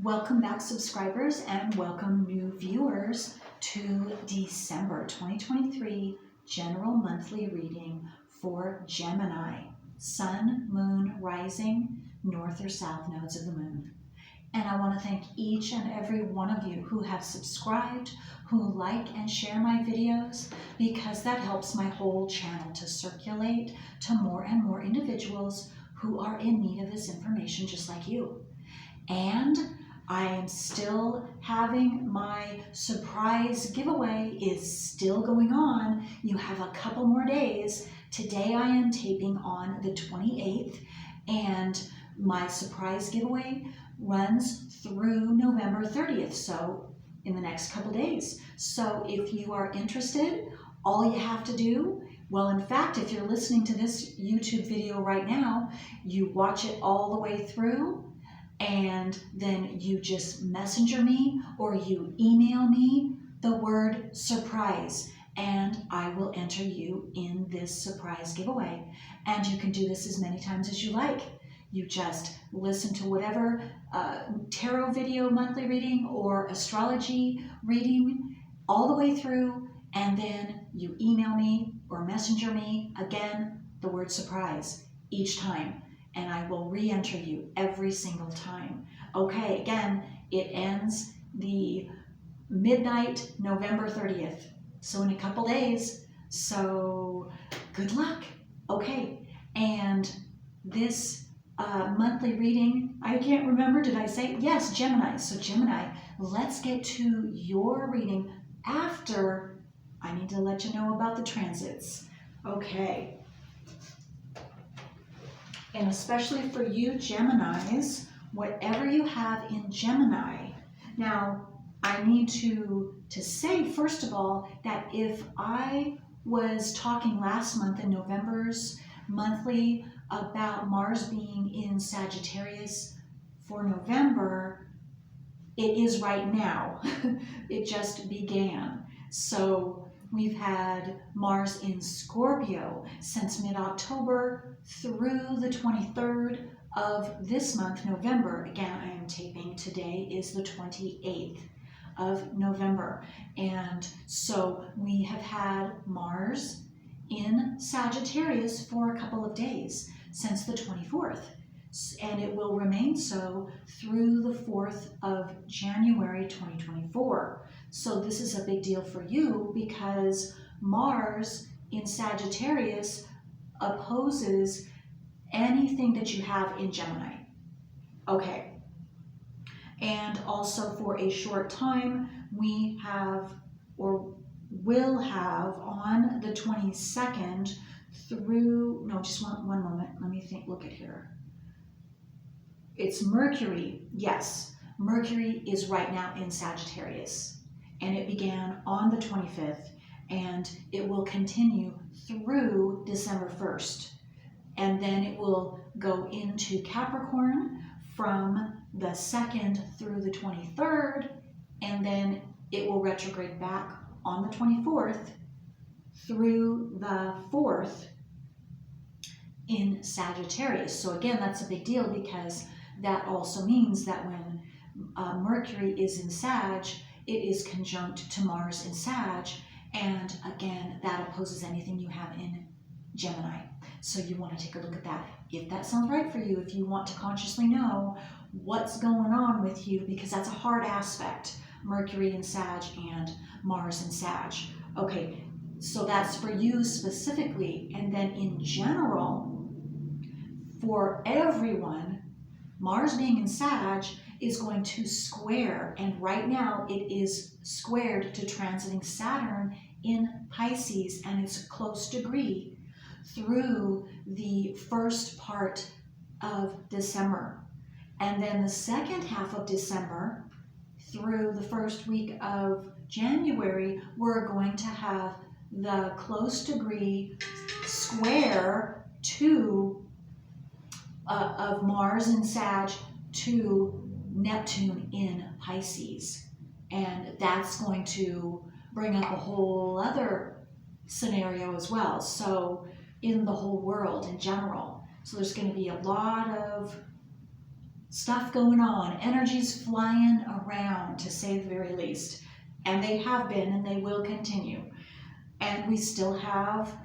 Welcome back, subscribers, and welcome new viewers to December 2023 General Monthly Reading for Gemini, Sun, Moon, Rising, North or South Nodes of the Moon. And I want to thank each and every one of you who have subscribed, who like and share my videos, because that helps my whole channel to circulate to more and more individuals who are in need of this information just like you. And I am still having my surprise giveaway is still going on. You have a couple more days. Today I am taping on the 28th, and my surprise giveaway runs through November 30th, so in the next couple days. So if you are interested, all you have to do, well, in fact, if you're listening to this YouTube video right now, you watch it all the way through, and then you just messenger me or you email me the word surprise, and I will enter you in this surprise giveaway. And you can do this as many times as you like. You just listen to whatever tarot video monthly reading or astrology reading all the way through, and then you email me or messenger me, again, the word surprise each time, and I will re-enter you every single time. Okay, again, it ends the midnight November 30th, so in a couple days, so good luck. Okay, and this monthly reading, I can't remember, did I say? Yes, Gemini. So Gemini, let's get to your reading after I need to let you know about the transits. Okay. And especially for you Geminis, whatever you have in Gemini. Now, I need to say, first of all, that if I was talking last month in November's monthly about Mars being in Sagittarius for November, it is right now. It just began. So we've had Mars in Scorpio since mid-October through the 23rd of this month, November. Again, I am taping, today is the 28th of November. And so we have had Mars in Sagittarius for a couple of days since the 24th. And it will remain so through the 4th of January 2024. So this is a big deal for you because Mars in Sagittarius opposes anything that you have in Gemini. Okay. And also for a short time, we have, or will have, on the 22nd through, no, just one moment. Let me think, look at here. It's Mercury. Yes, Mercury is right now in Sagittarius, and it began on the 25th, and it will continue through December 1st. And then it will go into Capricorn from the 2nd through the 23rd, and then it will retrograde back on the 24th through the 4th in Sagittarius. So again, that's a big deal because that also means that when Mercury is in Sag, it is conjunct to Mars in Sag, and again, that opposes anything you have in Gemini. So you want to take a look at that. If that sounds right for you, if you want to consciously know what's going on with you, because that's a hard aspect, Mercury in Sag and Mars in Sag. Okay, so that's for you specifically. And then in general, for everyone, Mars being in Sag is going to square, and right now it is squared to transiting Saturn in Pisces, and it's a close degree through the first part of December. And then the second half of December through the first week of January, we're going to have the close degree square to of Mars in Sag to Neptune in Pisces. And that's going to bring up a whole other scenario as well. So in the whole world in general. So there's going to be a lot of stuff going on, energies flying around, to say the very least. And they have been, and they will continue. And we still have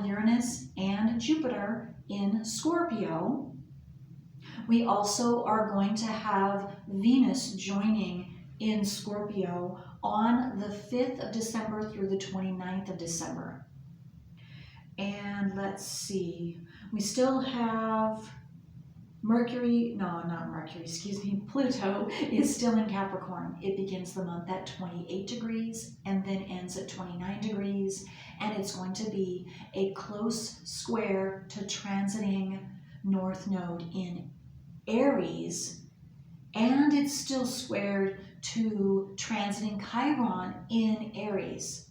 Uranus and Jupiter in Scorpio. We also are going to have Venus joining in Scorpio on the 5th of December through the 29th of December. And let's see, we still have Pluto is still in Capricorn. It begins the month at 28 degrees and then ends at 29 degrees. And it's going to be a close square to transiting North Node in Aries. And it's still squared to transiting Chiron in Aries.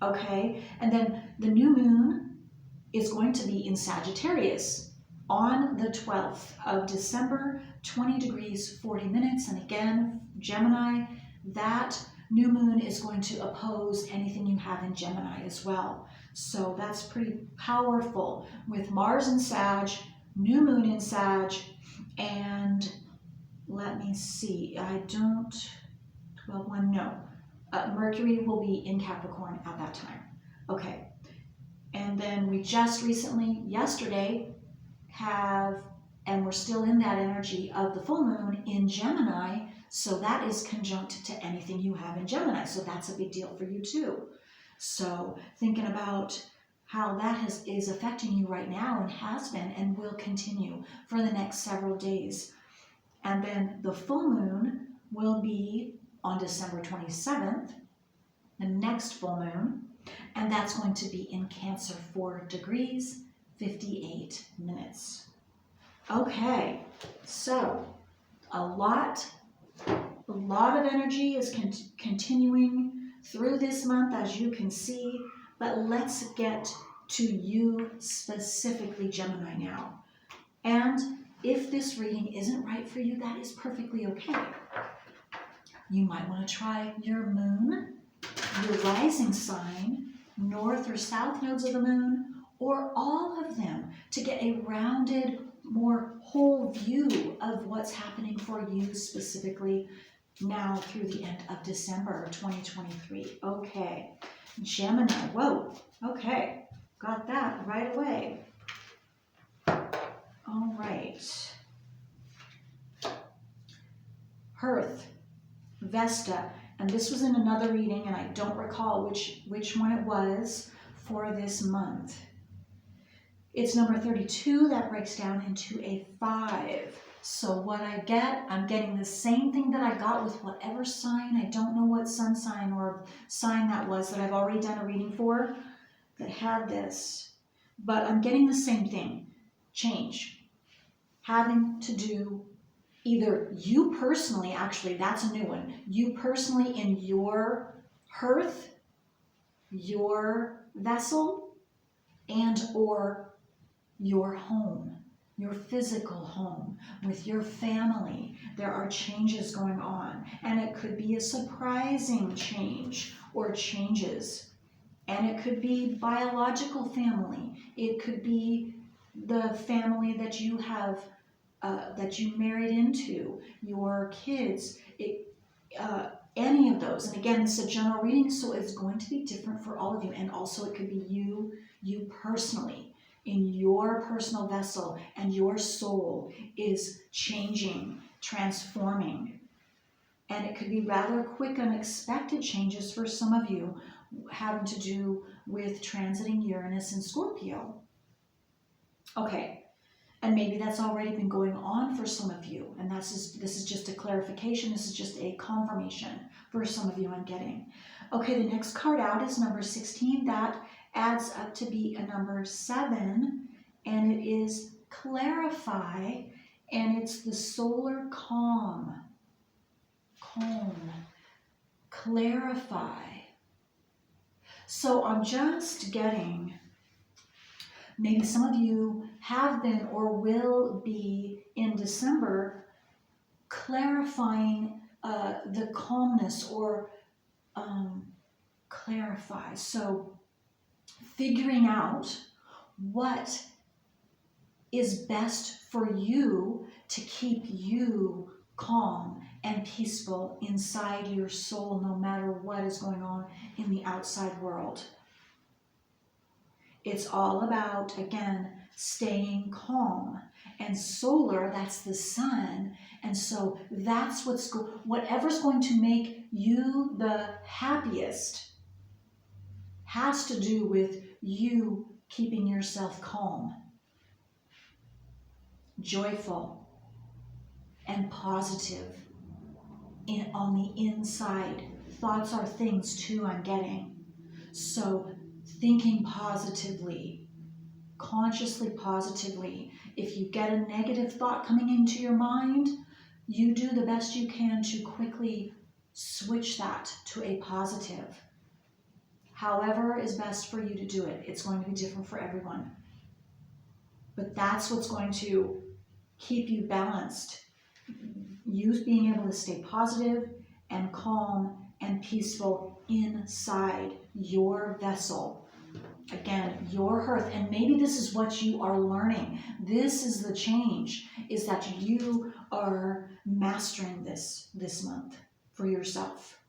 Okay? And then the new moon is going to be in Sagittarius on the 12th of December, 20 degrees, 40 minutes. And again, Gemini, that new moon is going to oppose anything you have in Gemini as well. So that's pretty powerful with Mars in Sag, new moon in Sag, and let me see, Mercury will be in Capricorn at that time. Okay. And then we just recently, yesterday, and we're still in that energy of the full moon in Gemini, so that is conjunct to anything you have in Gemini, so that's a big deal for you too. So thinking about how that is affecting you right now, and has been and will continue for the next several days. And then the full moon will be on December 27th, the next full moon, and that's going to be in Cancer, 4 degrees, 58 minutes. Okay, so a lot of energy is continuing through this month, as you can see, but let's get to you specifically, Gemini, now. And if this reading isn't right for you, that is perfectly okay. You might want to try your moon, your rising sign, north or south nodes of the moon, or all of them, to get a rounded, more whole view of what's happening for you specifically now through the end of December 2023. Okay, Gemini, whoa, okay, got that right away. All right. Hearth, Vesta, and this was in another reading, and I don't recall which one it was for this month. It's number 32 that breaks down into a 5. So what I get, I'm getting the same thing that I got with whatever sign. I don't know what sun sign or sign that was that I've already done a reading for that had this. But I'm getting the same thing. Change. Having to do either you personally, actually that's a new one, you personally in your hearth, your vessel, and or your home, your physical home with your family. There are changes going on, and it could be a surprising change or changes, and it could be biological family. It could be the family that you have that you married into, your kids, any of those. And again, this is a general reading, so it's going to be different for all of you. And also it could be you personally, in your personal vessel, and your soul is changing, transforming. And it could be rather quick, unexpected changes for some of you, having to do with transiting Uranus and Scorpio. Okay. And maybe that's already been going on for some of you. And this is just a clarification. This is just a confirmation for some of you I'm getting. Okay, the next card out is number 16. That adds up to be a number 7. And it is clarify. And it's the solar calm. Calm. Clarify. So I'm just getting... Maybe some of you have been or will be in December clarifying the calmness or clarify. So figuring out what is best for you to keep you calm and peaceful inside your soul, no matter what is going on in the outside world. It's all about, again, staying calm. And solar, that's the sun. And so that's whatever's going to make you the happiest has to do with you keeping yourself calm, joyful, and positive on the inside. Thoughts are things too, I'm getting. So thinking positively, consciously positively. If you get a negative thought coming into your mind, you do the best you can to quickly switch that to a positive. However is best for you to do it. It's going to be different for everyone. But that's what's going to keep you balanced. You being able to stay positive and calm and peaceful inside your vessel. Again, your hearth. And maybe this is what you are learning. This is the change, is that you are mastering this month for yourself,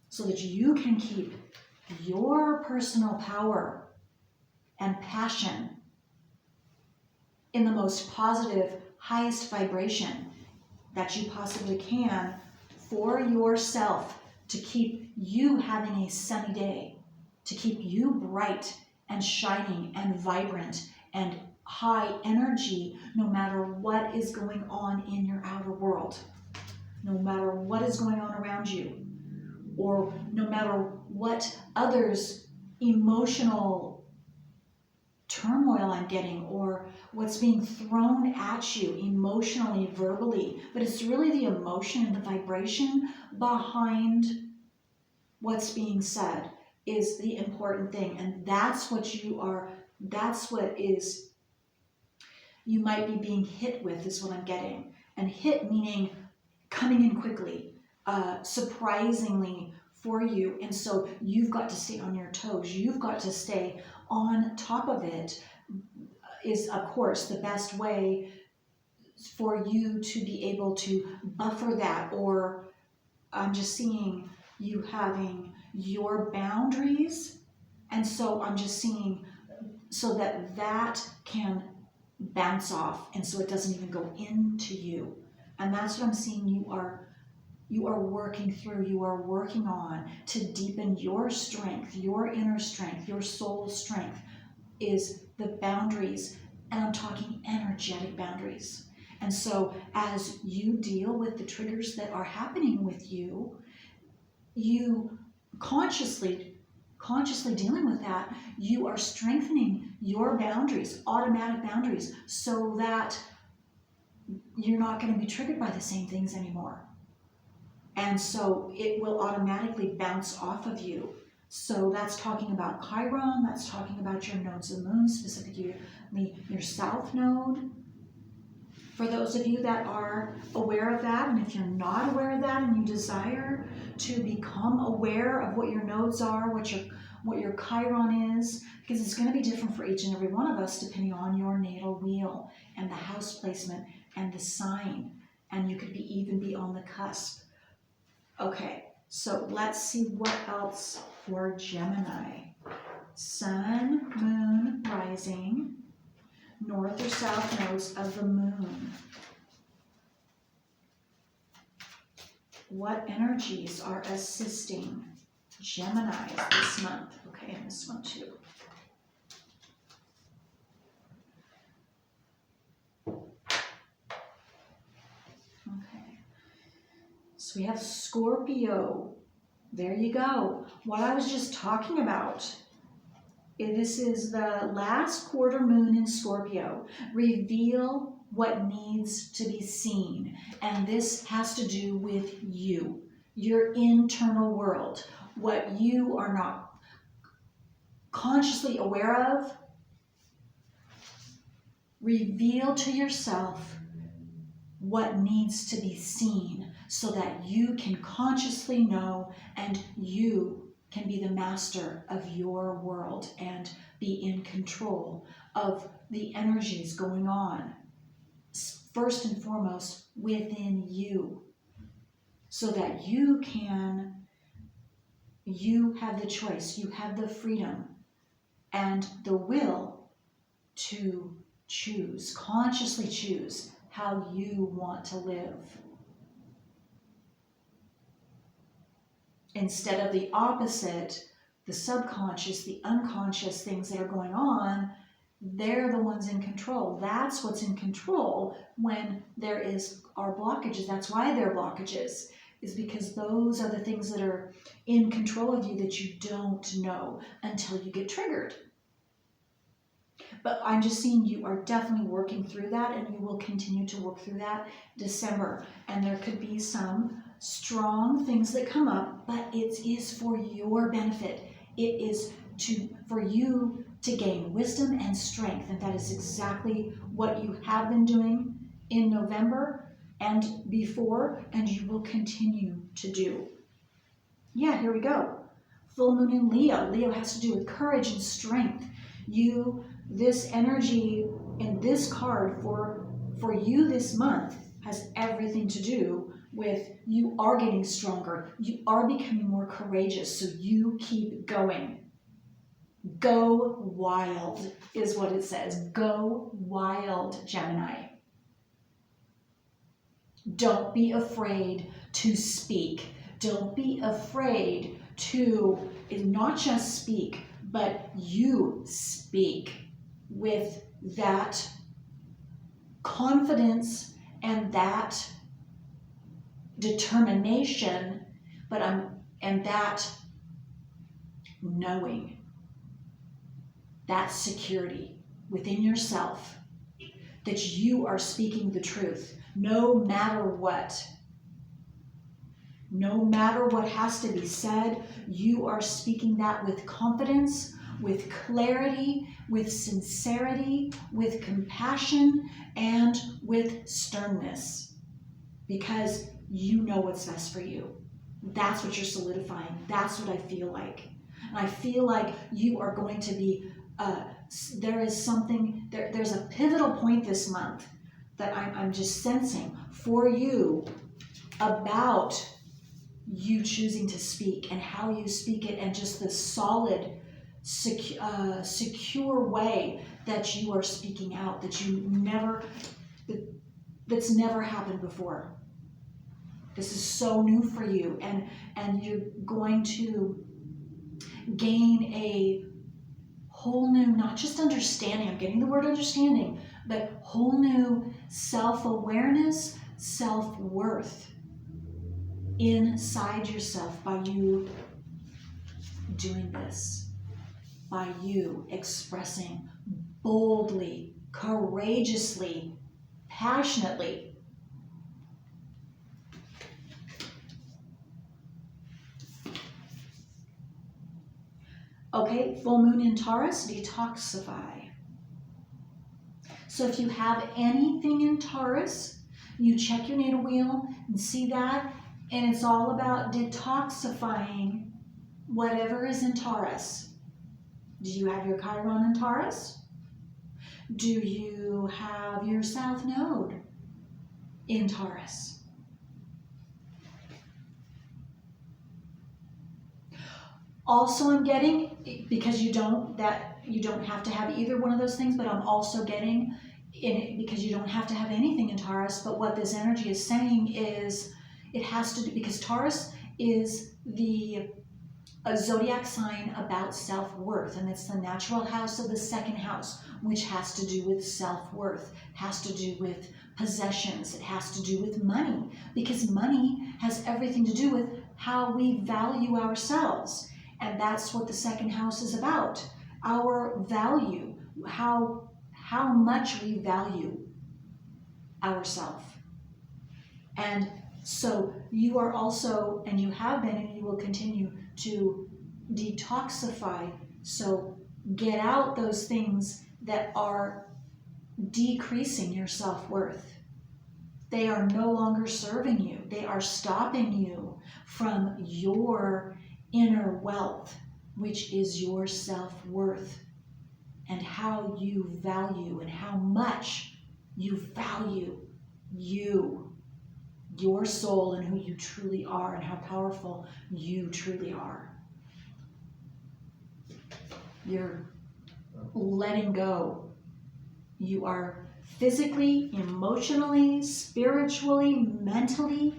so that you can keep your personal power and passion in the most positive, highest vibration that you possibly can for yourself, to keep you having a sunny day, to keep you bright and shining and vibrant and high energy, no matter what is going on in your outer world, no matter what is going on around you, or no matter what others' emotional turmoil I'm getting, or what's being thrown at you emotionally, verbally. But it's really the emotion and the vibration behind what's being said is the important thing. And that's what you might be being hit with, is what I'm getting. And hit meaning coming in quickly, surprisingly for you. And so you've got to stay on your toes. You've got to stay on top of it. Is, of course, the best way for you to be able to buffer that. Or I'm just seeing you having your boundaries. And so I'm just seeing so that that can bounce off, and so it doesn't even go into you. And that's what I'm seeing you are working through, you are working on to deepen your strength, your inner strength, your soul strength, is the boundaries. And I'm talking energetic boundaries. And so as you deal with the triggers that are happening with you, you consciously dealing with that, you are strengthening your boundaries, automatic boundaries, so that you're not going to be triggered by the same things anymore. And so it will automatically bounce off of you. So that's talking about Chiron, that's talking about your nodes of the moon, specifically your south node. For those of you that are aware of that, and if you're not aware of that and you desire to become aware of what your nodes are, what your Chiron is, because it's going to be different for each and every one of us depending on your natal wheel and the house placement and the sign, and you could even be on the cusp. Okay, so let's see what else for Gemini. Sun, moon, rising, north or south nodes of the moon. What energies are assisting Gemini this month? Okay, and this one too. Okay, so we have Scorpio. There you go. What I was just talking about. This is the last quarter moon in Scorpio. Reveal what needs to be seen. And this has to do with you, your internal world, what you are not consciously aware of. Reveal to yourself what needs to be seen so that you can consciously know and you can be the master of your world and be in control of the energies going on, first and foremost within you, so that you have the choice, you have the freedom and the will to choose, consciously choose how you want to live. Instead of the opposite, the subconscious, the unconscious things that are going on, they're the ones in control. That's what's in control when there are blockages. That's why there are blockages, is because those are the things that are in control of you that you don't know until you get triggered. But I'm just seeing you are definitely working through that, and you will continue to work through that December. And there could be some strong things that come up, but it is for your benefit. It is for you to gain wisdom and strength, and that is exactly what you have been doing in November and before, and you will continue to do. Yeah, here we go. Full moon in Leo. Leo has to do with courage and strength. This energy in this card for you this month has everything to do with you are getting stronger. You are becoming more courageous, so you keep going. Go wild is what it says. Go wild, Gemini. Don't be afraid to speak. Don't be afraid to not just speak, but you speak with that confidence and that determination, and that knowing, that security within yourself that you are speaking the truth, no matter what. No matter what has to be said, you are speaking that with confidence, with clarity, with sincerity, with compassion, and with sternness, because you know what's best for you. That's what you're solidifying. That's what I feel like. And I feel like you are going to be, there's a pivotal point this month that I'm just sensing for you about you choosing to speak and how you speak it, and just the solid, secure way that you are speaking out, that's never happened before. This is so new for you, and you're going to gain a whole new, not just understanding, I'm getting the word understanding, but whole new self-awareness, self-worth inside yourself by you doing this, by you expressing boldly, courageously, passionately. Okay, full moon in Taurus, detoxify. So if you have anything in Taurus, you check your natal wheel and see that, and it's all about detoxifying whatever is in Taurus. Do you have your Chiron in Taurus? Do you have your South Node in Taurus? Also, I'm getting, because you don't have to have either one of those things, but I'm also getting in it because you don't have to have anything in Taurus. But what this energy is saying is it has to do, because Taurus is a zodiac sign about self-worth, and it's the natural house of the second house, which has to do with self-worth, has to do with possessions, it has to do with money, because money has everything to do with how we value ourselves. And that's what the second house is about. Our value, how much we value ourselves. And so you are also, and you have been, and you will continue to detoxify. So get out those things that are decreasing your self-worth. They are no longer serving you. They are stopping you from your inner wealth, which is your self-worth and how you value and how much you value you, your soul, and who you truly are and how powerful you truly are. You're letting go. You are physically, emotionally, spiritually, mentally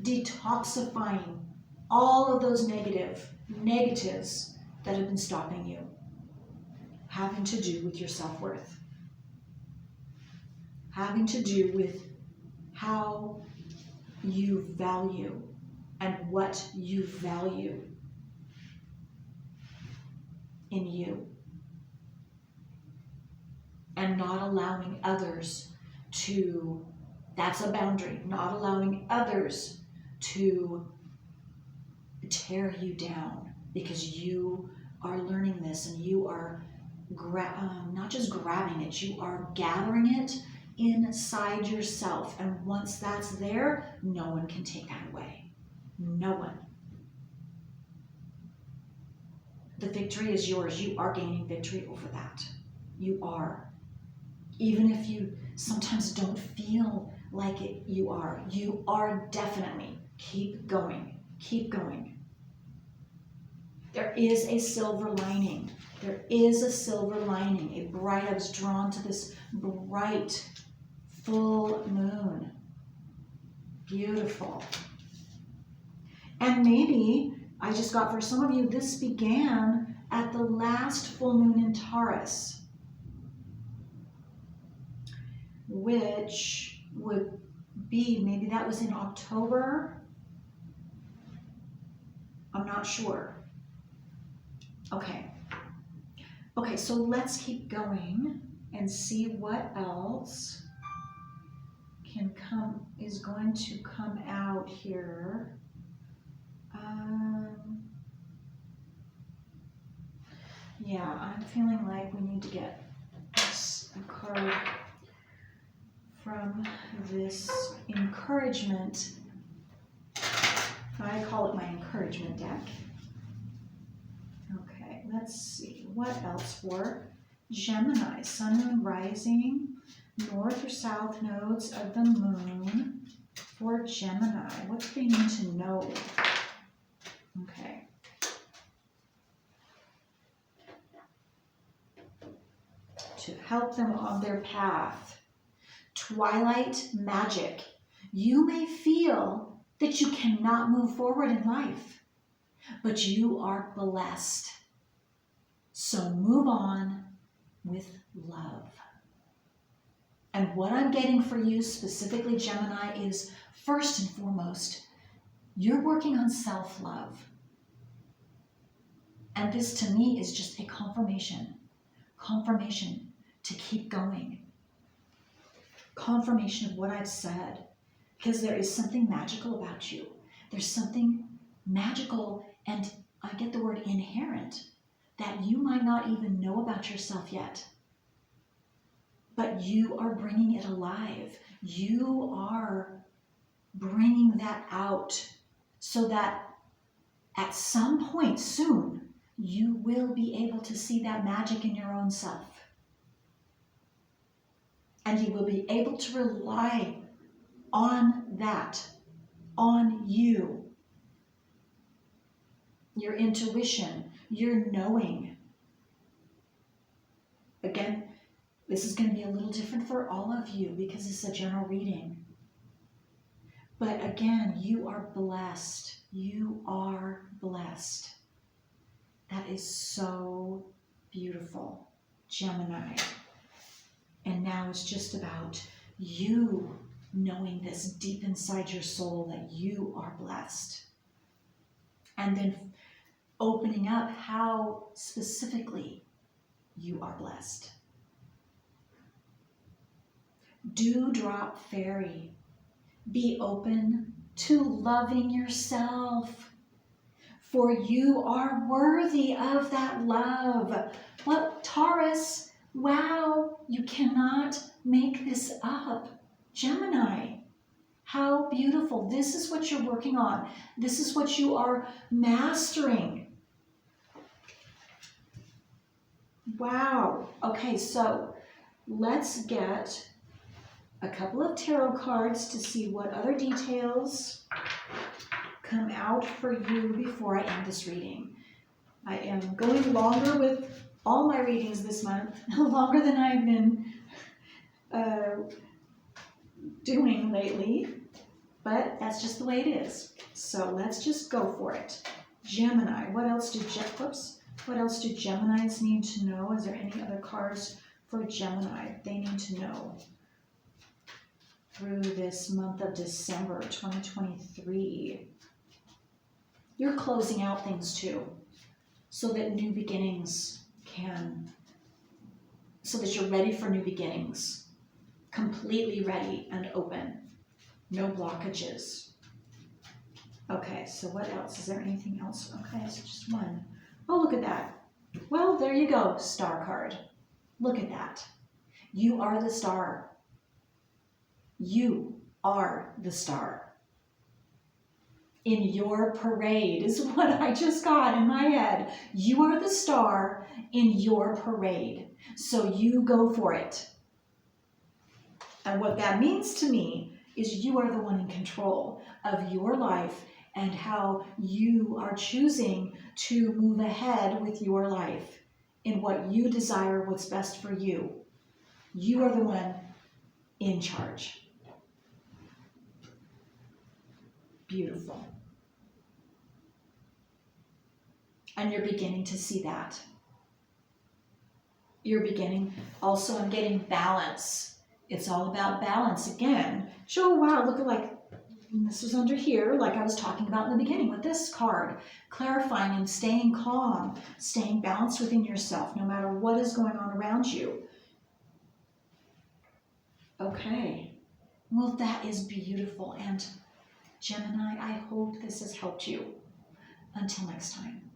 detoxifying all of those negatives that have been stopping you, having to do with your self-worth, having to do with how you value and what you value in you, and not allowing others to, that's a boundary, not allowing others to tear you down, because you are learning this and you are not just grabbing it, you are gathering it inside yourself. And once that's there, no one can take that away. No one. The victory is yours. You are gaining victory over that. You are. Even if you sometimes don't feel like it, you are definitely. Keep going. Keep going. There is a silver lining. There is a silver lining. I was drawn to this bright, full moon. Beautiful. And maybe, I just got for some of you, this began at the last full moon in Taurus, which would be, maybe that was in October. I'm not sure. Okay, so let's keep going and see what else is going to come out here. Yeah, I'm feeling like we need to get a card from this encouragement. I call it my encouragement deck. Okay, let's see. What else for Gemini? Sun, Moon, Rising, North or South nodes of the Moon for Gemini. What do they need to know? Okay. To help them on their path. Twilight magic. You may feel that you cannot move forward in life, but you are blessed. So move on with love. And what I'm getting for you, specifically Gemini, is first and foremost, you're working on self-love. And this to me is just a confirmation to keep going. Confirmation of what I've said, because there is something magical about you. There's something magical, and I get the word inherent, that you might not even know about yourself yet. But you are bringing it alive. You are bringing that out so that at some point soon, you will be able to see that magic in your own self. And you will be able to rely on that, on you, your intuition, your knowing. Again, this is going to be a little different for all of you because it's a general reading. But again, you are blessed. You are blessed. That is so beautiful, Gemini. And now it's just about you knowing this deep inside your soul that you are blessed. And then opening up how specifically you are blessed. Dewdrop Fairy. Be open to loving yourself, for you are worthy of that love. Well, Taurus, wow, you cannot make this up. Gemini, How beautiful. This is what you're working on. This is what you are mastering. Wow. Okay, so let's get a couple of tarot cards to see what other details come out for you before I end this reading. I am going longer with all my readings this month, longer than I've been doing lately, but that's just the way it is. So let's just go for it. Gemini, what else do Geminis need to know? Is there any other cards for Gemini they need to know through this month of December 2023? You're closing out things too, so that new beginnings so that you're ready for new beginnings. Completely ready and open. No blockages. Okay, so what else? Is there anything else? Okay, it's just one. Oh, look at that. Well, there you go, star card. Look at that. You are the star. You are the star. In your parade is what I just got in my head. You are the star in your parade. So you go for it. And what that means to me is you are the one in control of your life and how you are choosing to move ahead with your life in what you desire, what's best for you. You are the one in charge. Beautiful. And you're beginning to see that. You're beginning also, I'm getting balance. It's all about balance again. Oh, wow, look at like, this was under here, like I was talking about in the beginning with this card. Clarifying and staying calm, staying balanced within yourself, no matter what is going on around you. Okay, well, that is beautiful. And Gemini, I hope this has helped you. Until next time.